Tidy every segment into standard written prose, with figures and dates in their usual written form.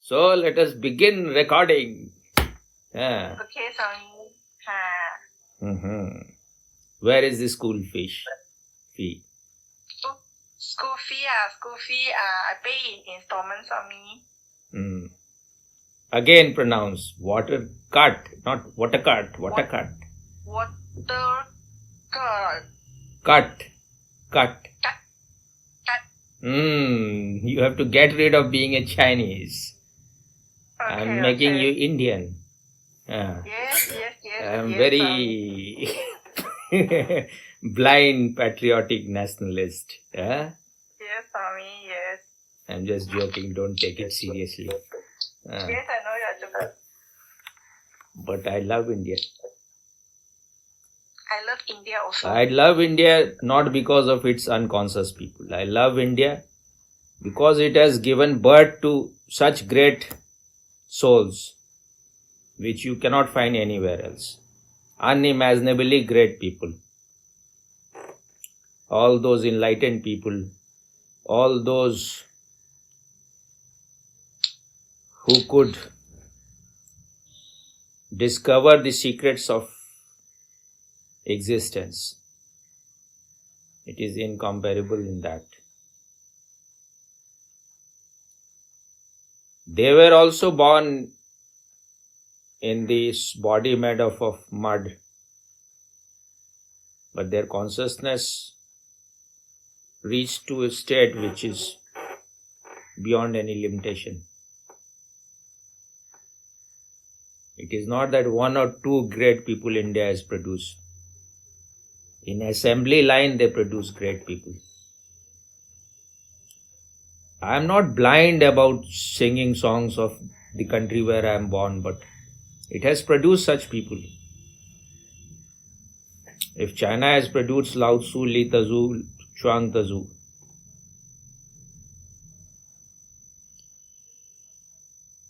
So let us begin recording. Yeah. Okay, Swami. Where is the school fee? School fee, I pay in installments, Swami. Again pronounce water cut, not water cut. Water cut. Water cut. Cut. You have to get rid of being a Chinese. Okay, I'm making you Indian. Yes. I'm yes, very blind patriotic nationalist. Yes, Swami, yes. I'm just joking. Don't take it seriously. Yes, I know you're joking. But I love India. I love India also. I love India not because of its unconscious people. I love India because it has given birth to such great souls which you cannot find anywhere else. Unimaginably great people. All those enlightened people, all those who could discover the secrets of existence. It is incomparable in that. They were also born in this body made of mud, but their consciousness reached to a state which is beyond any limitation. It is not that one or two great people India has produced. In assembly line, they produce great people. I am not blind about singing songs of the country where I am born, but it has produced such people. If China has produced Lao Tzu, Li Tzu, Chuang Tzu,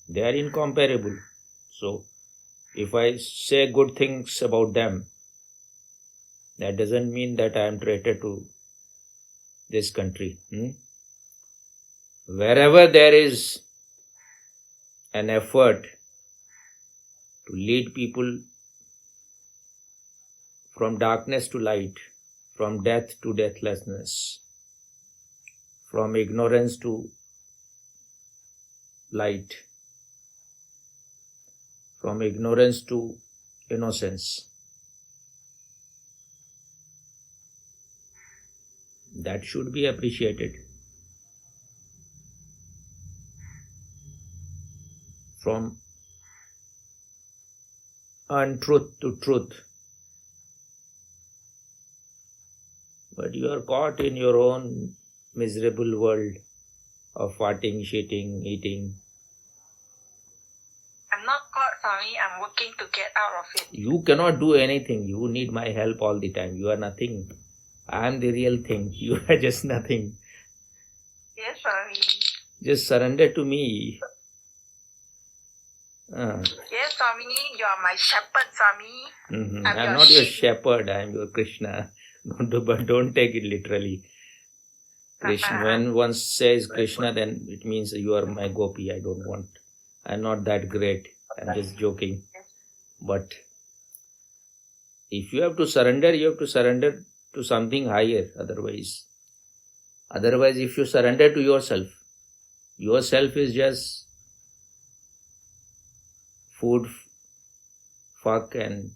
they are incomparable. So, if I say good things about them, that doesn't mean that I am traitor to this country. Wherever there is an effort to lead people from darkness to light, from death to deathlessness, from ignorance to light, from ignorance to innocence, that should be appreciated. From untruth to truth. But you are caught in your own miserable world of farting, shitting, eating. I'm not caught, Swami. I'm working to get out of it. You cannot do anything. You need my help all the time. You are nothing. I am the real thing. You are just nothing. Yes, Swami. Just surrender to me. Yes, Swami. You are my shepherd, Swami. I'm not your shepherd. I'm your Krishna. But don't take it literally. Krishna. When one says Krishna, then it means you are my gopi. I don't want. I'm not that great. I'm just joking. But if you have to surrender, you have to surrender to something higher. Otherwise, if you surrender to yourself is just food, fuck, and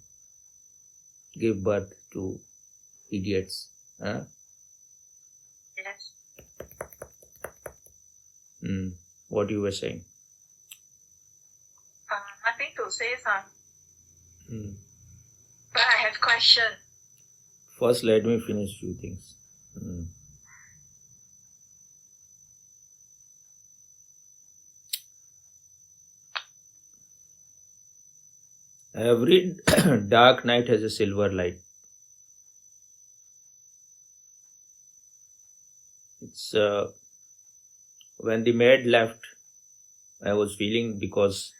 give birth to idiots. Yes. What you were saying? Nothing to say, son. But I have question. First, let me finish few things. Every dark night has a silver light. It's when the maid left, I was feeling because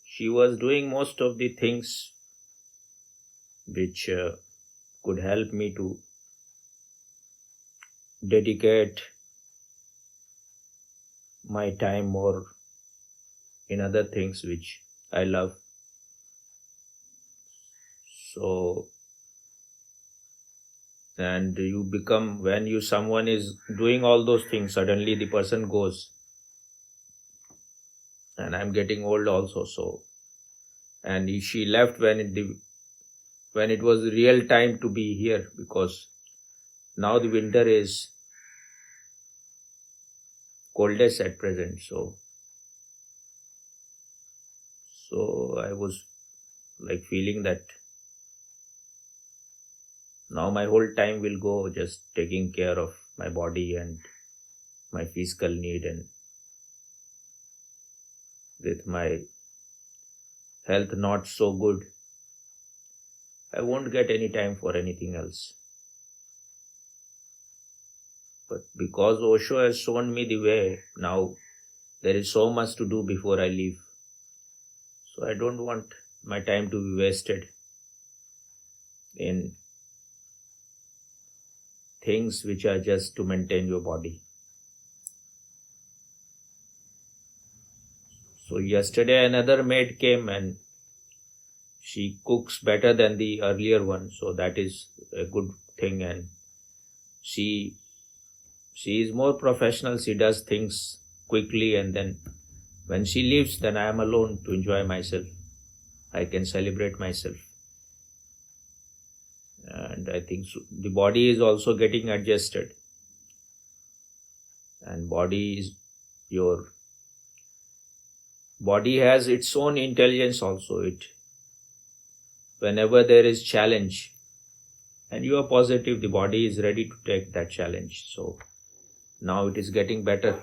she was doing most of the things which could help me to dedicate my time more in other things which I love. So, and you become, when you someone is doing all those things, suddenly the person goes, and I'm getting old also. So, and she left when it was real time to be here, because now the winter is coldest at present. So I was like feeling that now my whole time will go just taking care of my body and my physical need, and with my health not so good, I won't get any time for anything else. But because Osho has shown me the way, now there is so much to do before I leave. So I don't want my time to be wasted in things which are just to maintain your body. So yesterday another maid came and she cooks better than the earlier one. So that is a good thing, and she is more professional. She does things quickly, and then when she leaves, then I am alone to enjoy myself. I can celebrate myself. And I think the body is also getting adjusted. And your body has its own intelligence also. Whenever there is challenge and you are positive, the body is ready to take that challenge. So now it is getting better.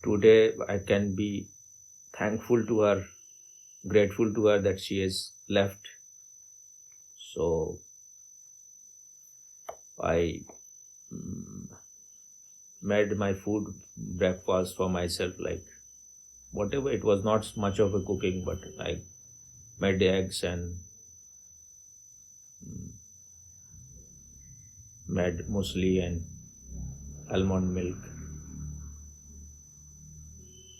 Today I can be thankful to her, grateful to her that she has left. So I made my food, breakfast for myself, like whatever. It was not much of a cooking, but I made eggs and made muesli and almond milk.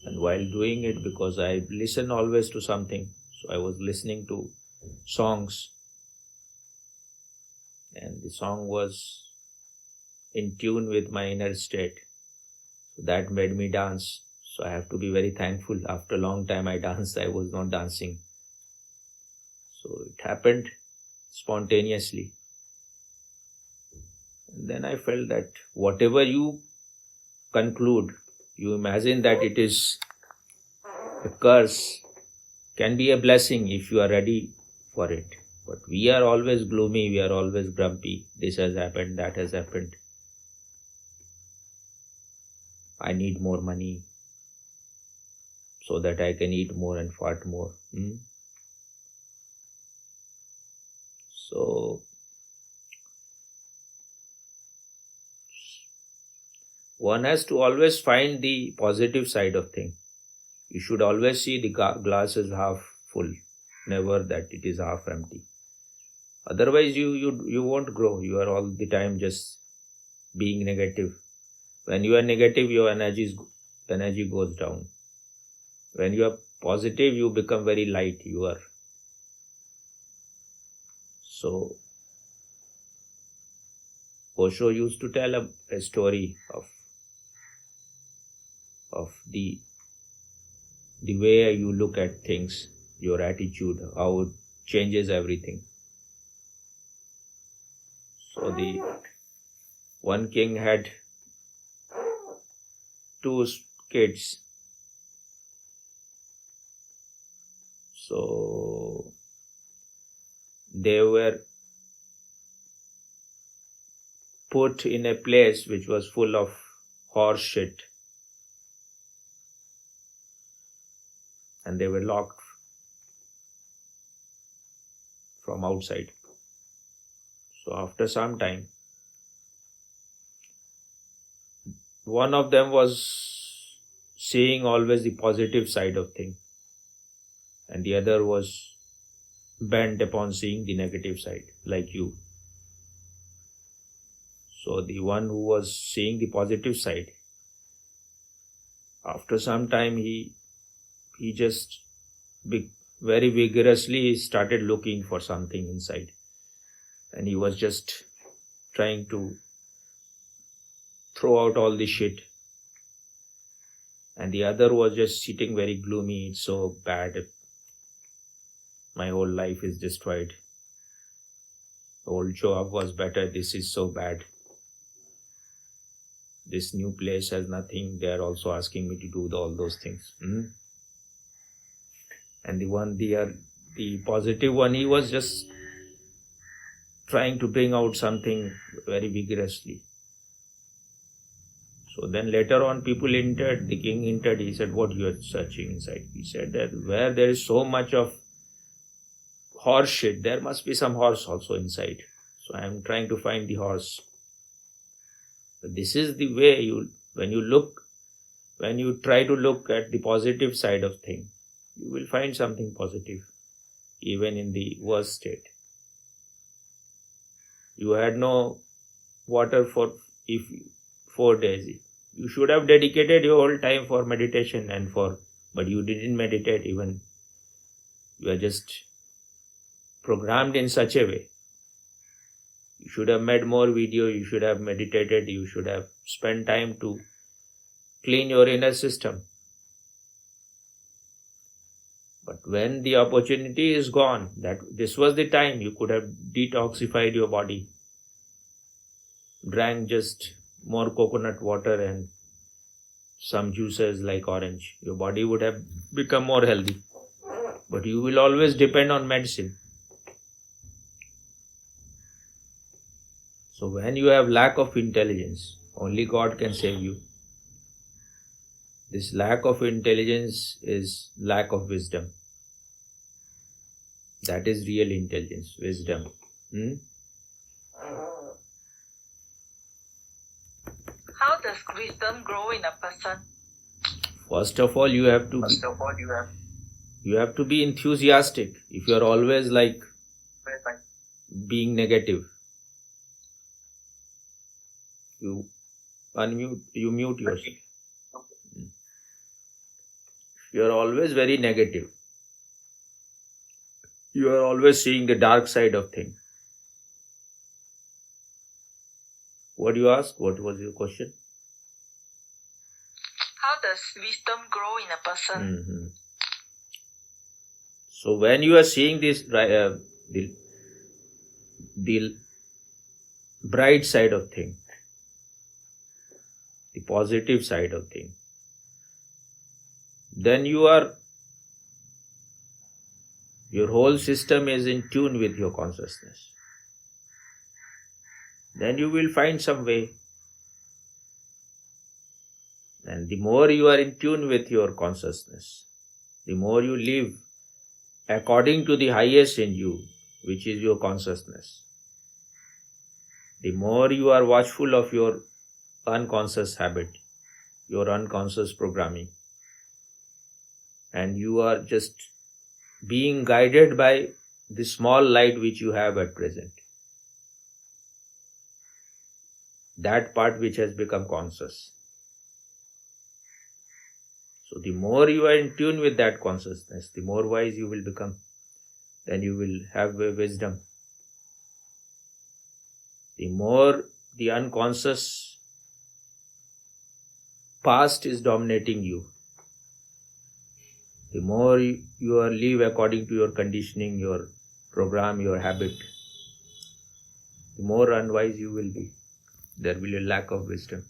And while doing it, because I listen always to something, so I was listening to songs, and the song was in tune with my inner state. So that made me dance. So I have to be very thankful. After a long time I danced. I was not dancing. So it happened spontaneously. And then I felt that whatever you conclude, you imagine that it is a curse, can be a blessing if you are ready for it. But we are always gloomy, we are always grumpy. This has happened, that has happened. I need more money so that I can eat more and fart more. So one has to always find the positive side of things. You should always see the glass is half full, never that it is half empty. Otherwise you won't grow. You are all the time just being negative. When you are negative, your energy goes down. When you are positive, you become very light. So Osho used to tell a story of the way you look at things, your attitude, how it changes everything. So the one king had 2 kids. So they were put in a place which was full of horse shit, and they were locked from outside. So after some time, one of them was seeing always the positive side of things, and the other was bent upon seeing the negative side, like you. So the one who was seeing the positive side, after some time he just very vigorously started looking for something inside, and he was just trying to throw out all the shit, and the other was just sitting very gloomy. It's so bad, my whole life is destroyed. The old job was better, this is so bad. This new place has nothing, they are also asking me to do all those things. And the positive one, he was just trying to bring out something very vigorously. So then later on people entered, the king entered, he said, what you are searching inside? He said that where there is so much of horse shit, there must be some horse also inside. So I am trying to find the horse. But this is the way when you try to look at the positive side of things, you will find something positive, even in the worst state. You had no water for 4 days. You should have dedicated your whole time for meditation but you didn't meditate even. You are just programmed in such a way. You should have made more video, you should have meditated, you should have spent time to clean your inner system. But when the opportunity is gone, that this was the time you could have detoxified your body, drank just more coconut water and some juices like orange, your body would have become more healthy. But you will always depend on medicine. So when you have lack of intelligence, only God can save you. This lack of intelligence is lack of wisdom. That is real intelligence, wisdom. How does wisdom grow in a person? First of all, you have to be enthusiastic. If you are always like being negative, you mute yourself. You are always very negative. You are always seeing the dark side of things. What do you ask? What was your question? How does wisdom grow in a person? So when you are seeing this, the bright side of things, the positive side of things, then your whole system is in tune with your consciousness. Then you will find some way. And the more you are in tune with your consciousness, the more you live according to the highest in you, which is your consciousness, the more you are watchful of your unconscious habit, your unconscious programming, and you are just being guided by the small light which you have at present, that part which has become conscious. So the more you are in tune with that consciousness, the more wise you will become. Then you will have a wisdom. The more the unconscious past is dominating you, the more you live according to your conditioning, your program, your habit, the more unwise you will be. There will be a lack of wisdom.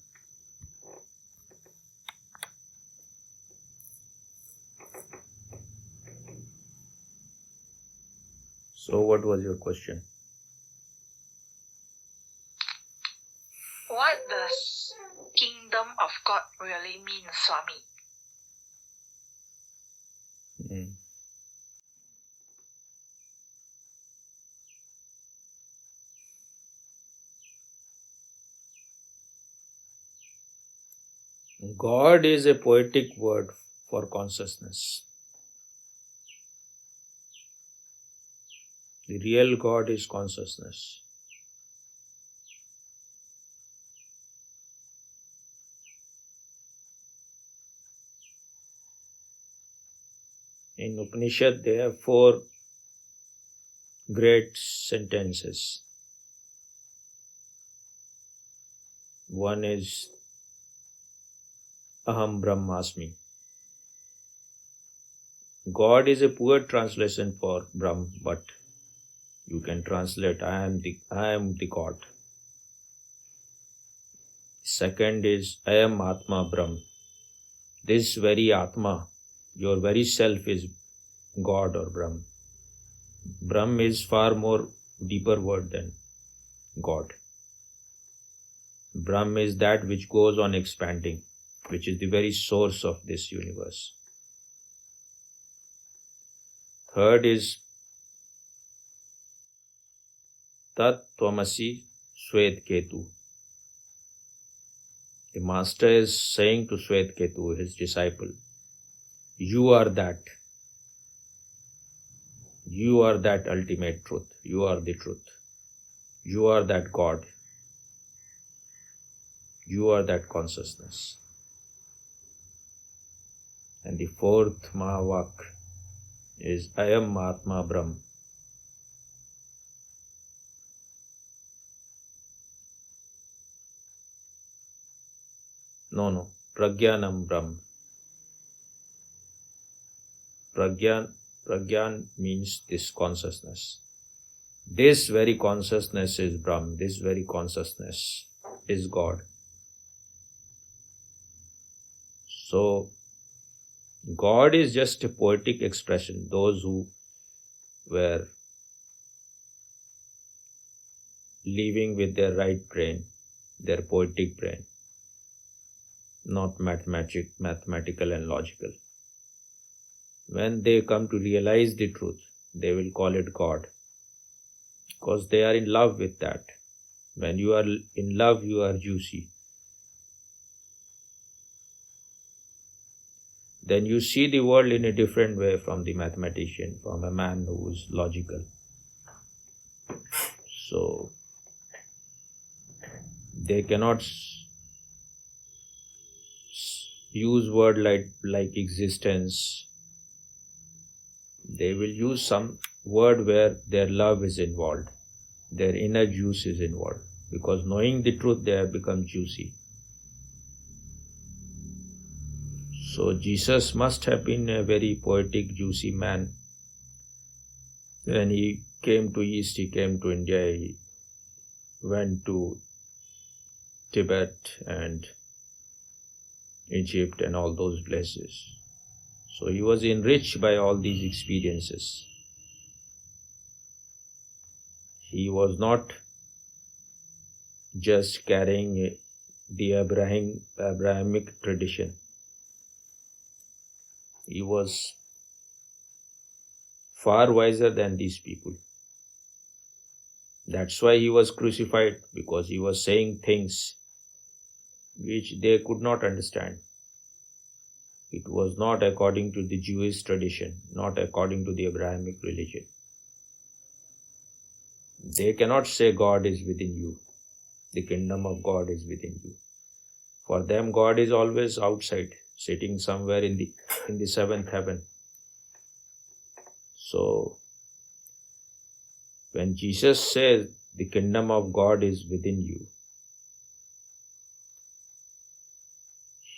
So what was your question? What does kingdom of God really mean, Swami? God is a poetic word for consciousness. The real God is consciousness. In Upanishad, there are 4 great sentences. One is Aham Brahmasmi. God is a poor translation for Brahm, but you can translate I am the God. Second is I am Atma Brahm. This very Atma, your very self, is God or Brahm. Brahm is far more deeper word than God. Brahm is that which goes on expanding, which is the very source of this universe. Third is Tat Tvamasi Swet Ketu. The master is saying to Swet Ketu, his disciple, you are that. You are that ultimate truth. You are the truth. You are that God. You are that consciousness. And the 4th Mahavak is I am Atma Brahm. No, Pragyanam Brahm. Pragyan means this consciousness. This very consciousness is Brahm. This very consciousness is God. So, God is just a poetic expression. Those who were living with their right brain, their poetic brain, not mathematical and logical. When they come to realize the truth, they will call it God, because they are in love with that. When you are in love, you are juicy. Then you see the world in a different way from the mathematician, from a man who is logical. So, they cannot use word like existence. They will use some word where their love is involved, their inner juice is involved, because knowing the truth, they have become juicy. So Jesus must have been a very poetic, juicy man. When he came to East, he came to India, he went to Tibet and Egypt and all those places. So he was enriched by all these experiences. He was not just carrying the Abrahamic tradition. He was far wiser than these people. That's why he was crucified, because he was saying things which they could not understand. It was not according to the Jewish tradition, not according to the Abrahamic religion. They cannot say God is within you. The kingdom of God is within you. For them, God is always outside, sitting somewhere in the 7th heaven. So, when Jesus says the kingdom of God is within you,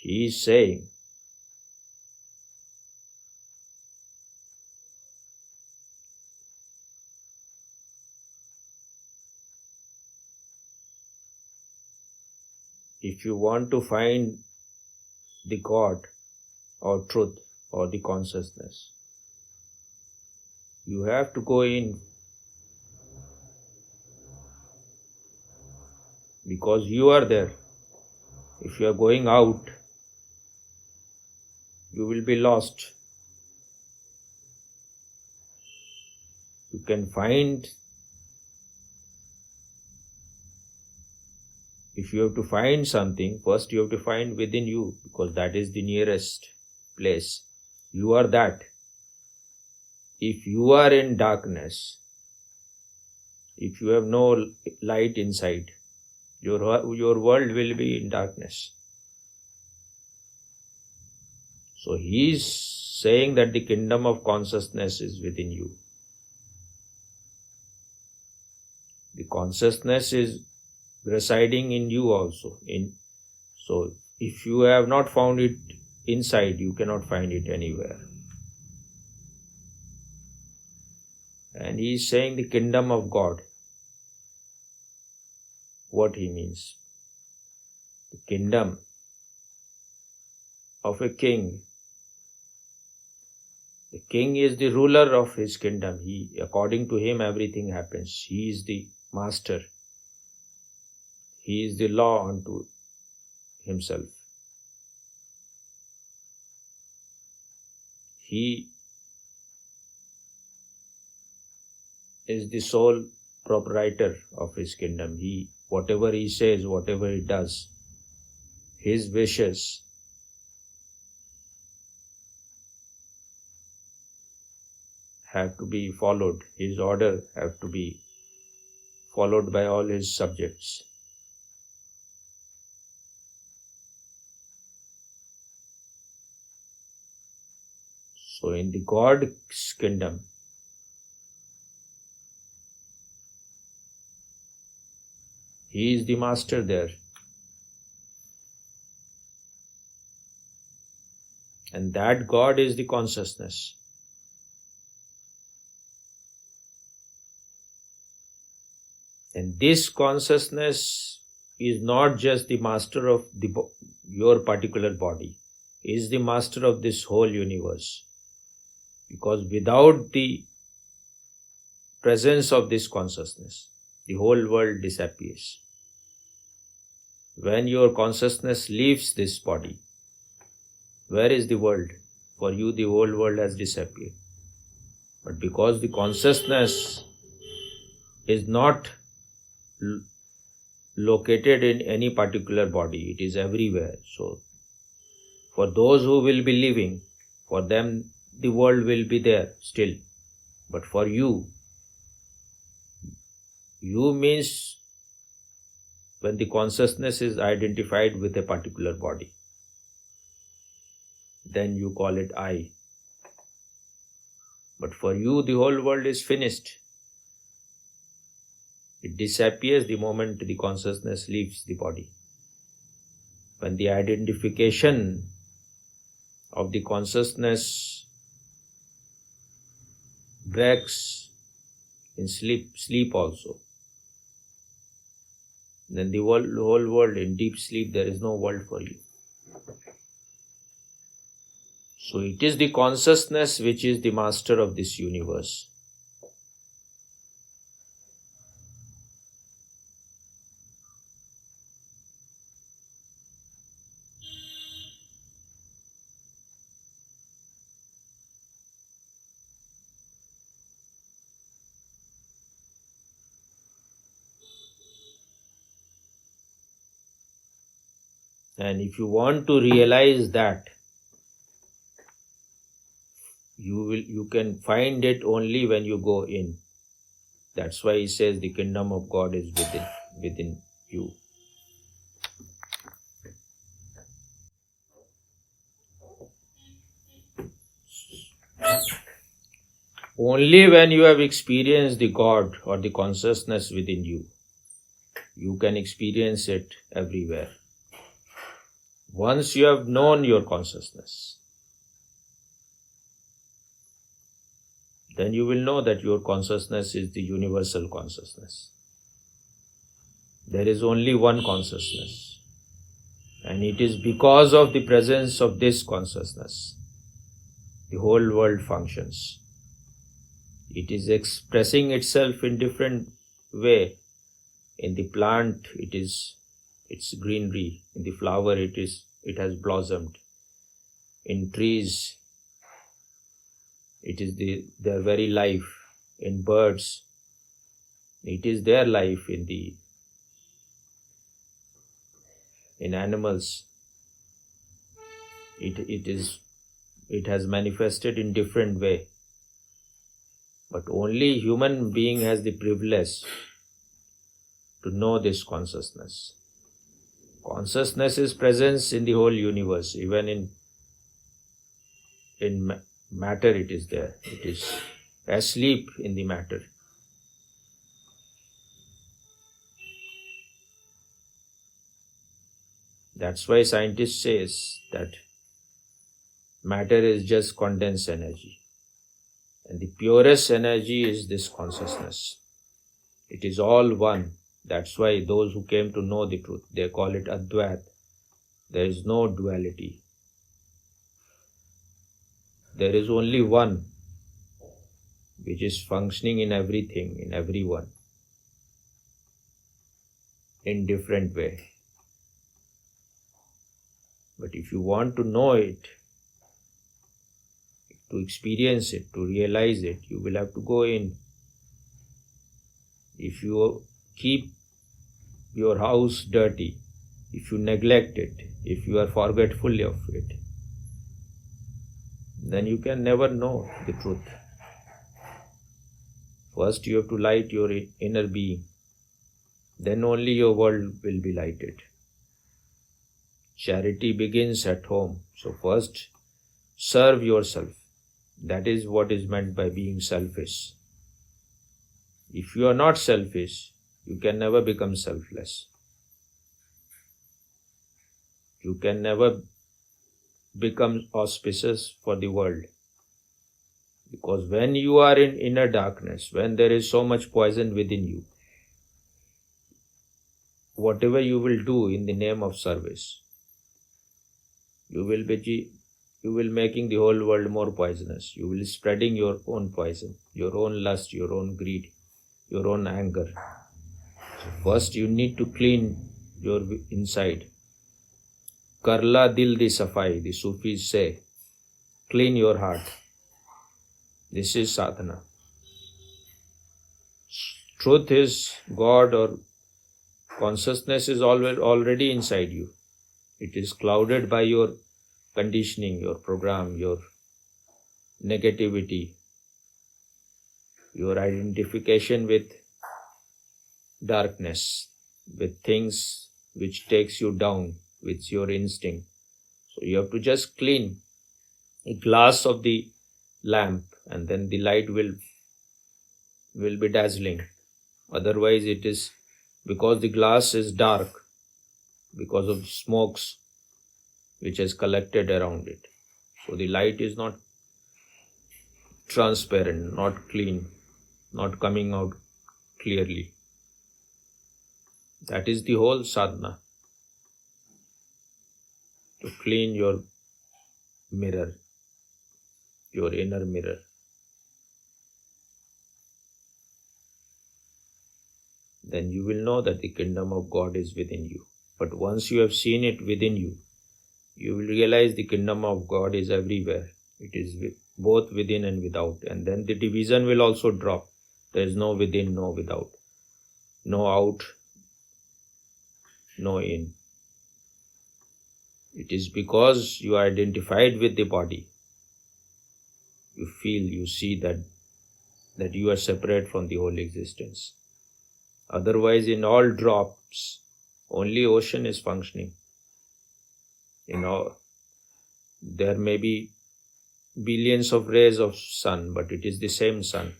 he is saying if you want to find the God or truth or the consciousness, you have to go in, because you are there. If you are going out, you will be lost. You can find, if you have to find something, first you have to find within you, because that is the nearest place. You are that. If you are in darkness, if you have no light inside, your world will be in darkness. So he is saying that the kingdom of consciousness is within you. The consciousness is residing in you also. So if you have not found it inside, you cannot find it anywhere. And he is saying the kingdom of God. What he means? The kingdom of a king. The king is the ruler of his kingdom. According to him, everything happens. He is the master. He is the law unto himself. He is the sole proprietor of his kingdom. Whatever he says, whatever he does, his wishes have to be followed. His order have to be followed by all his subjects. So in the God's kingdom, he is the master there. And that God is the consciousness. And this consciousness is not just the master of your particular body. He is the master of this whole universe. Because without the presence of this consciousness, the whole world disappears. When your consciousness leaves this body, where is the world? For you, the whole world has disappeared. But because the consciousness is not located in any particular body, it is everywhere. So, for those who will be living, for them, the world will be there still. But for you means when the consciousness is identified with a particular body, then you call it I. But for you, the whole world is finished. It disappears the moment the consciousness leaves the body. When the identification of the consciousness breaks in sleep also, then the whole world in deep sleep, there is no world for you. So it is the consciousness which is the master of this universe. And if you want to realize that, you can find it only when you go in. That's why he says the kingdom of God is within you. Only when you have experienced the God or the consciousness within you, you can experience it everywhere. Once you have known your consciousness, then you will know that your consciousness is the universal consciousness. There is only one consciousness. And it is because of the presence of this consciousness, the whole world functions. It is expressing itself in different way. In the plant, it's greenery. In the flower, it has blossomed. In trees, it is their very life. In birds, it is their life. In animals, it has manifested in different way. But only human being has the privilege to know this consciousness. Consciousness is presence in the whole universe, even in matter, it is there. It is asleep in the matter. That's why scientists says that matter is just condensed energy. And the purest energy is this consciousness. It is all one. That's why those who came to know the truth, they call it Advait. There is no duality. There is only one, which is functioning in everything, in everyone, in different way. But if you want to know it, to experience it, to realize it, you will have to go in. If you keep your house dirty, if you neglect it, if you are forgetful of it, then you can never know the truth. First you have to light your inner being. Then only your world will be lighted. Charity begins at home. So first, serve yourself. That is what is meant by being selfish. If you are not selfish, you can never become selfless. You can never become auspicious for the world. Because when you are in inner darkness, when there is so much poison within you, whatever you will do in the name of service, you will making the whole world more poisonous. You will spreading your own poison, your own lust, your own greed, your own anger. So first you need to clean your inside. Karla dil di safai, the Sufis say. Clean your heart. This is sadhana. Truth is God, or consciousness is already inside you. It is clouded by your conditioning, your program, your negativity, your identification with darkness, with things which takes you down, with your instinct. So you have to just clean a glass of the lamp, and then the light will be dazzling. Otherwise it is, because the glass is dark, because of smokes which has collected around it. So the light is not transparent, not clean, not coming out clearly. That is the whole sadhana. To clean your mirror, your inner mirror. Then you will know that the kingdom of God is within you. But once you have seen it within you, you will realize the kingdom of God is everywhere. It is both within and without. And then the division will also drop. There is no within, no without. No out, no in. It is because you are identified with the body. You feel, you see that you are separate from the whole existence. Otherwise, in all drops, only ocean is functioning. There may be billions of rays of sun, but it is the same sun.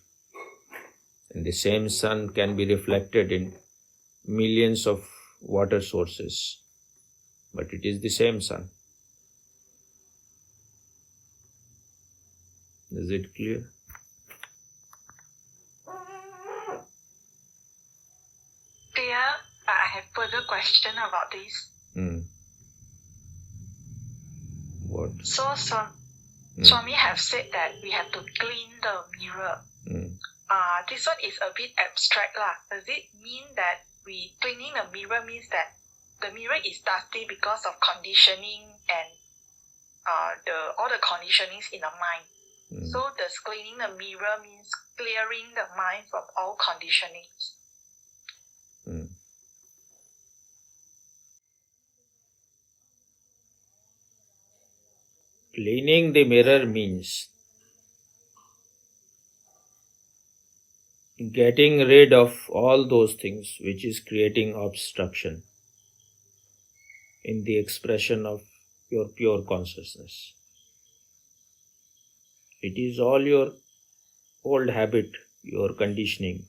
And the same sun can be reflected in millions of water sources, but it is the same sun. Is it clear? Dear, I have further question about this. What? So Swami have said that we have to clean the mirror. This one is a bit abstract lah. Does it mean that we cleaning the mirror means that the mirror is dusty because of conditioning and all the conditionings in the mind? So does cleaning the mirror means clearing the mind from all conditionings? Cleaning the mirror means getting rid of all those things which is creating obstruction in the expression of your pure consciousness. It is all your old habit, your conditioning,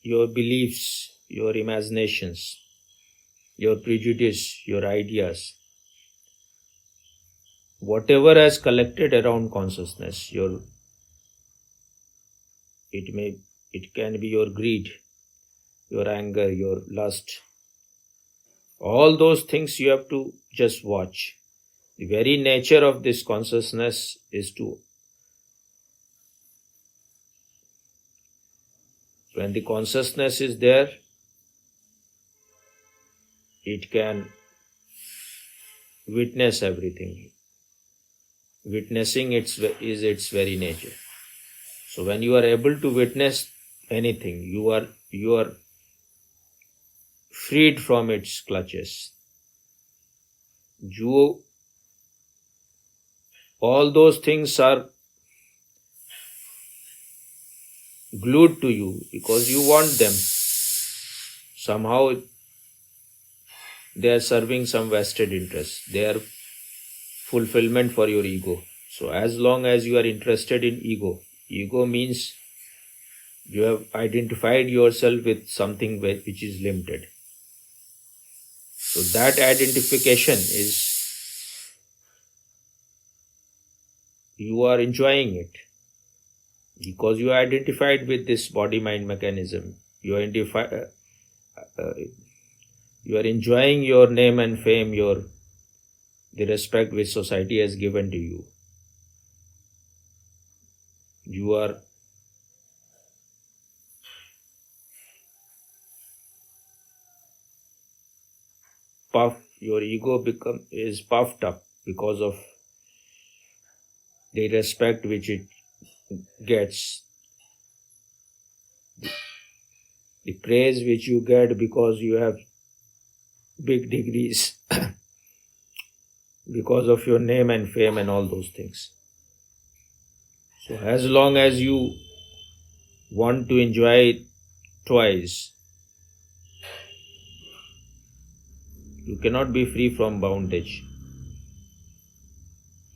your beliefs, your imaginations, your prejudice, your ideas. Whatever has collected around consciousness, it can be your greed, your anger, your lust. All those things you have to just watch. The very nature of this consciousness is to, when the consciousness is there, it can witness everything. Witnessing is its very nature. So when you are able to witness anything, you are freed from its clutches. All those things are glued to you because you want them. Somehow they are serving some vested interest. They are fulfillment for your ego. So as long as you are interested in ego means you have identified yourself with something which is limited. So that identification is, you are enjoying it because you are identified with this body-mind mechanism. You are enjoying your name and fame, the respect which society has given to you. You are puffed, your ego is puffed up because of the respect which it gets, the praise which you get because you have big degrees, because of your name and fame and all those things. So as long as you want to enjoy it twice, you cannot be free from bondage.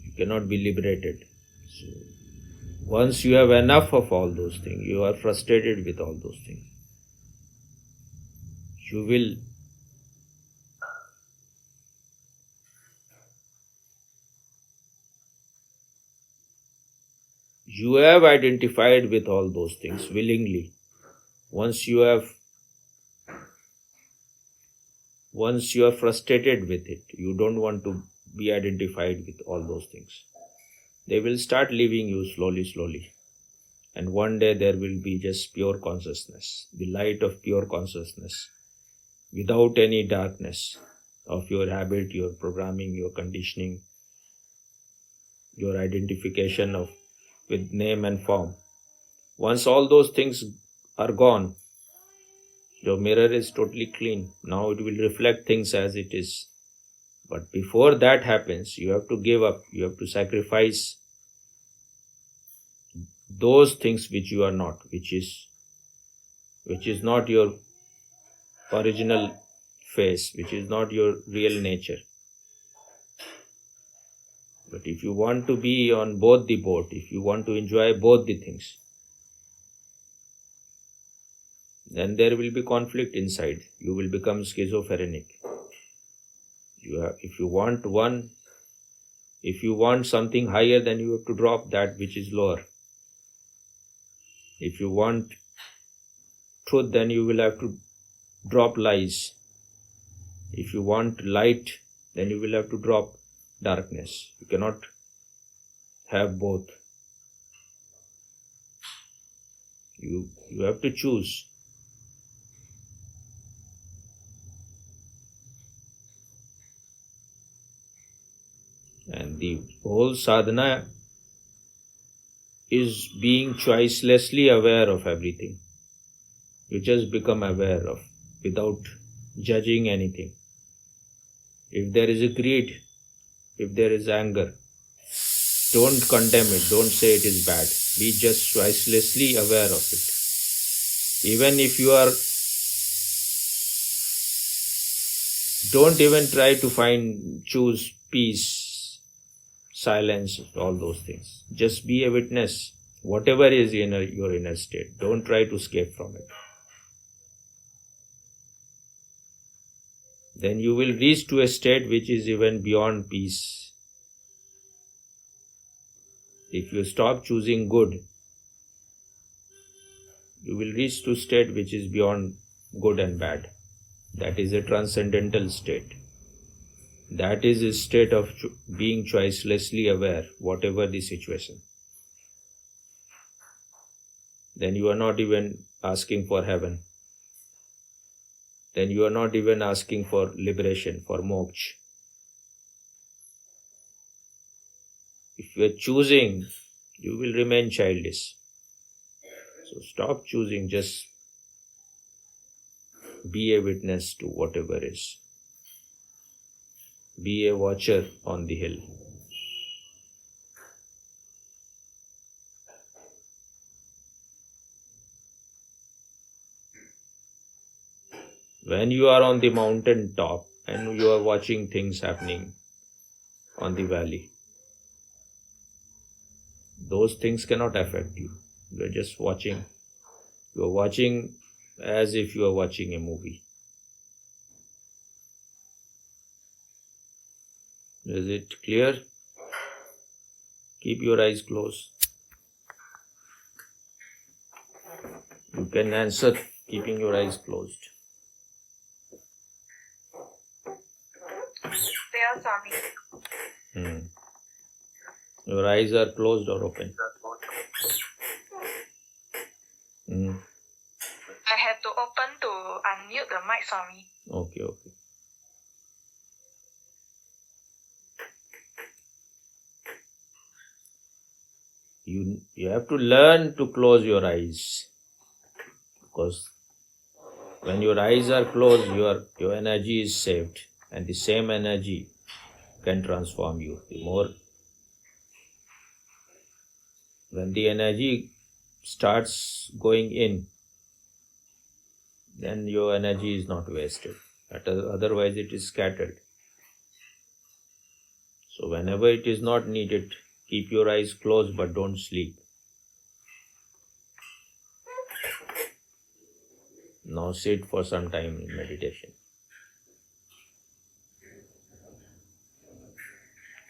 You cannot be liberated. So once you have enough of all those things, you are frustrated with all those things, you have identified with all those things willingly. Once you are frustrated with it, you don't want to be identified with all those things. They will start leaving you slowly. And one day there will be just pure consciousness, the light of pure consciousness, without any darkness of your habit, your programming, your conditioning, your identification with name and form. Once all those things are gone, your mirror is totally clean. Now it will reflect things as it is. But before that happens, you have to give up, you have to sacrifice those things which you are not, which is not your original face, which is not your real nature. But if you want to be on both the boat, if you want to enjoy both the things, then there will be conflict inside. You will become schizophrenic. If you want something higher, then you have to drop that which is lower. If you want truth, then you will have to drop lies. If you want light, then you will have to drop darkness. You cannot have both. You have to choose. And the whole sadhana is being choicelessly aware of everything. You just become aware of without judging anything. If there is a greed, if there is anger, don't condemn it, don't say it is bad. Be just choicelessly aware of it. Even if you are, don't even try to choose peace, silence, all those things. Just be a witness, whatever is in your inner state. Don't try to escape from it. Then you will reach to a state which is even beyond peace. If you stop choosing good, you will reach to a state which is beyond good and bad. That is a transcendental state. That is a state of being choicelessly aware, whatever the situation. Then you are not even asking for heaven. Then you are not even asking for liberation, for moksha. If you are choosing, you will remain childish. So stop choosing, just be a witness to whatever is. Be a watcher on the hill. When you are on the mountain top and you are watching things happening on the valley, those things cannot affect you. You are just watching. You are watching as if you are watching a movie. Is it clear? Keep your eyes closed. You can answer keeping your eyes closed. There, Swami. Your eyes are closed or open? I had to open to unmute the mic, Swami. Okay. You have to learn to close your eyes, because when your eyes are closed, your energy is saved, and the same energy can transform you. When the energy starts going in, then your energy is not wasted. Otherwise it is scattered. So whenever it is not needed, keep your eyes closed but don't sleep. Now sit for some time in meditation.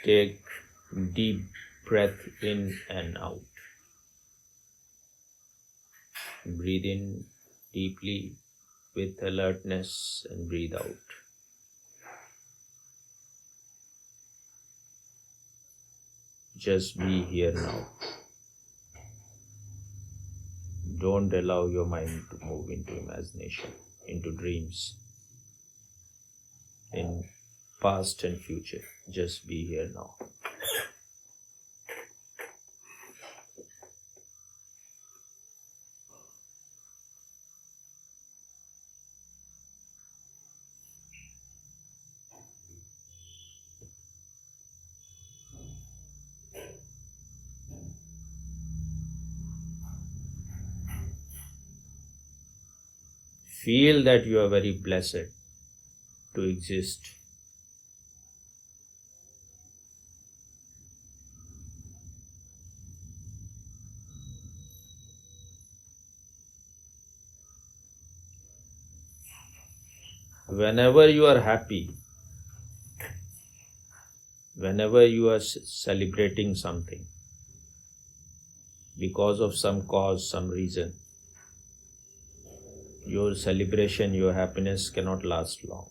Take deep breath in and out. Breathe in deeply with alertness and breathe out. Just be here now. Don't allow your mind to move into imagination, into dreams, in past and future. Just be here now. Feel that you are very blessed to exist. Whenever you are happy, whenever you are celebrating something, because of some cause, some reason, your celebration, your happiness cannot last long.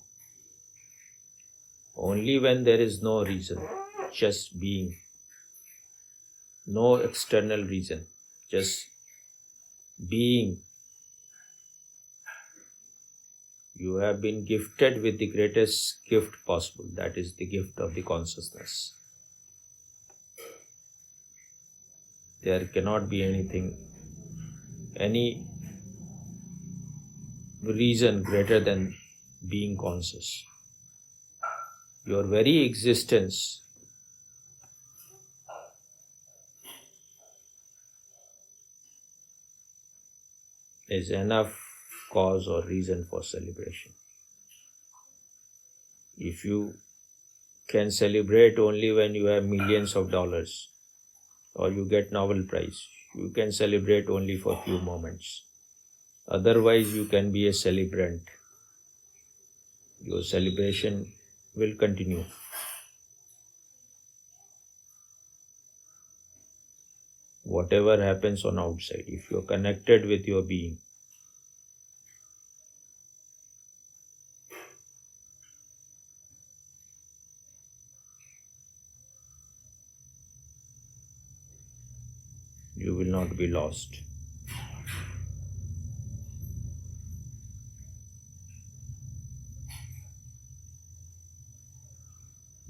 Only when there is no reason, just being, no external reason, just being, you have been gifted with the greatest gift possible. That is the gift of the consciousness. There cannot be anything, any reason greater than being conscious. Your very existence is enough cause or reason for celebration. If you can celebrate only when you have millions of dollars or you get Nobel Prize. You can celebrate only for few moments. Otherwise, you can be a celebrant. Your celebration will continue. Whatever happens on outside, if you are connected with your being, you will not be lost.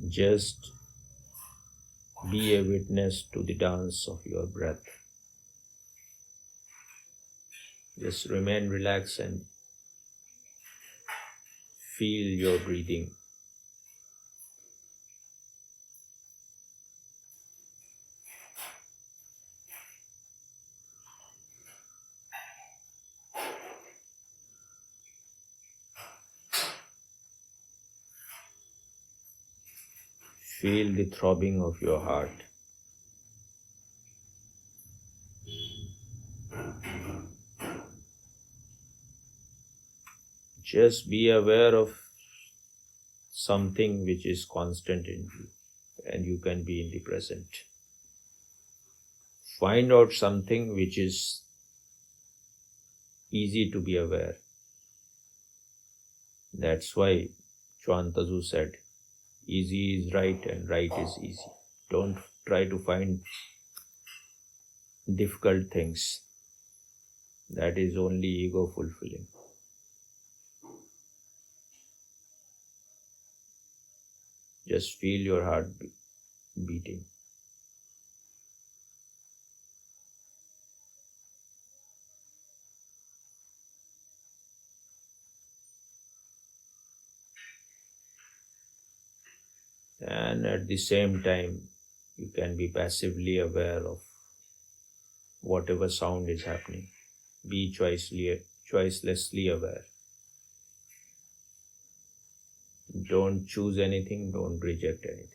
Just be a witness to the dance of your breath. Just remain relaxed and feel your breathing. Feel the throbbing of your heart. Just be aware of something which is constant in you, and you can be in the present. Find out something which is easy to be aware. That's why Chuan Tzu said, easy is right and right is easy. Don't try to find difficult things. That is only ego fulfilling. Just feel your heart beating. And at the same time, you can be passively aware of whatever sound is happening. Be choicelessly aware. Don't choose anything, don't reject anything.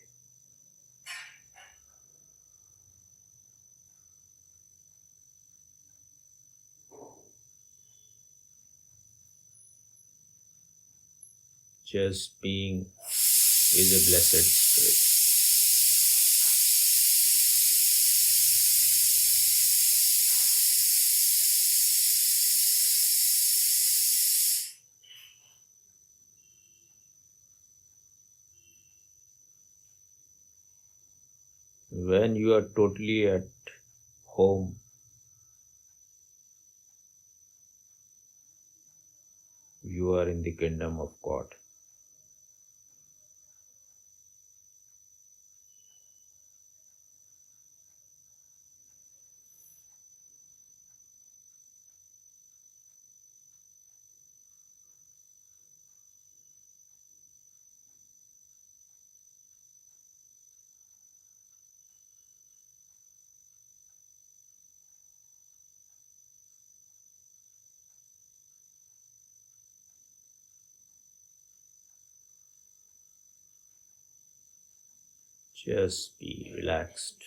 Just being is a blessed spirit. When you are totally at home, you are in the kingdom of God. Just be relaxed.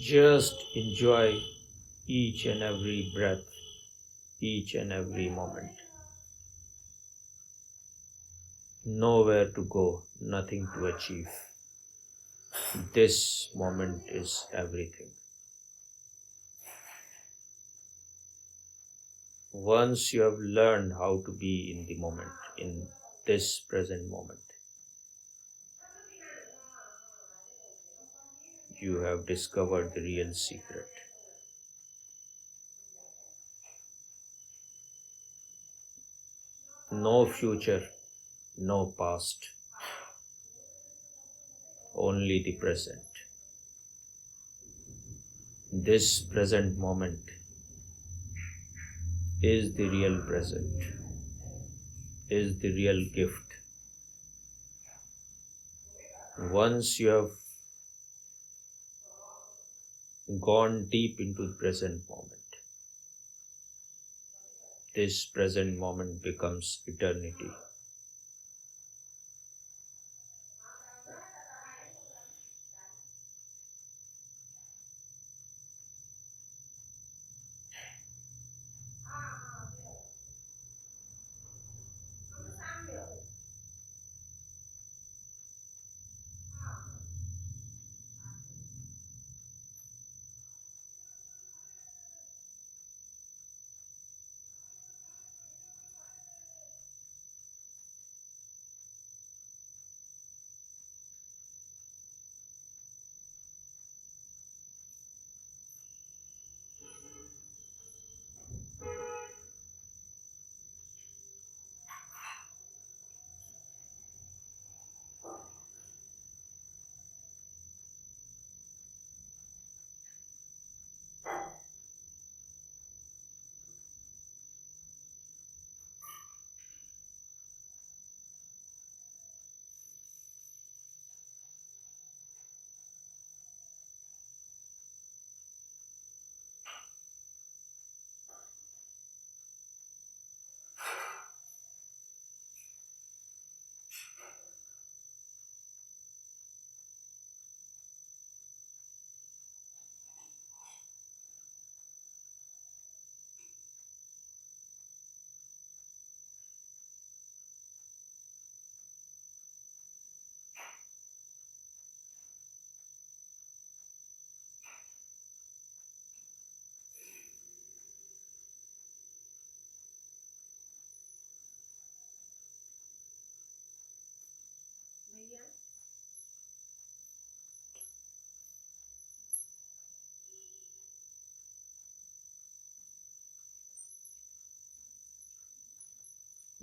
Just enjoy each and every breath, each and every moment. Nowhere to go, nothing to achieve. This moment is everything. Once you have learned how to be in the moment, in this present moment, you have discovered the real secret. No future, no past, only the present. This present moment is the real present, is the real gift. Once you have gone deep into the present moment, this present moment becomes eternity.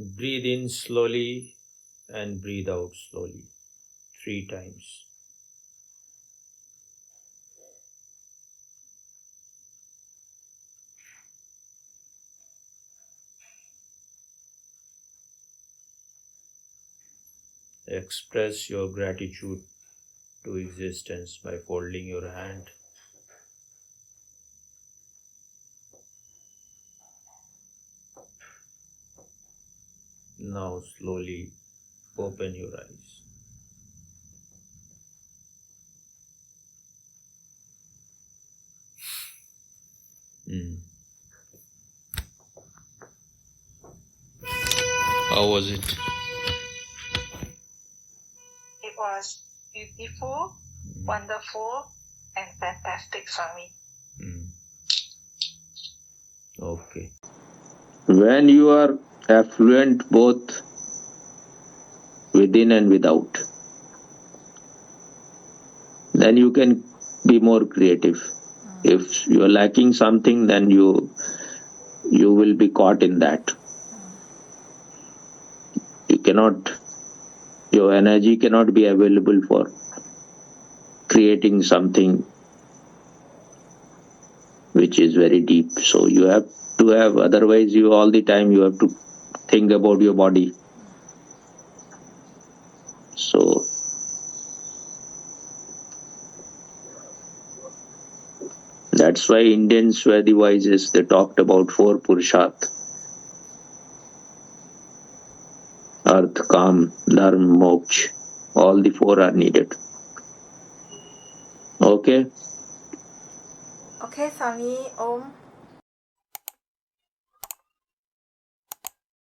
Breathe in slowly and breathe out slowly, 3 times. Express your gratitude to existence by folding your hand. Now slowly open your eyes. How was it? It was beautiful, wonderful, and fantastic, Swami. Okay. When you are affluent both within and without, then you can be more creative. If you are lacking something, then you will be caught in that. Your energy cannot be available for creating something which is very deep. So you have to have, otherwise you all the time you have to think about your body. So that's why Indians were the wisest. They talked about 4 Purusharth: Arth, Kam, Dharma, Moksha. All the 4 are needed. Okay? Okay, Swami, Om.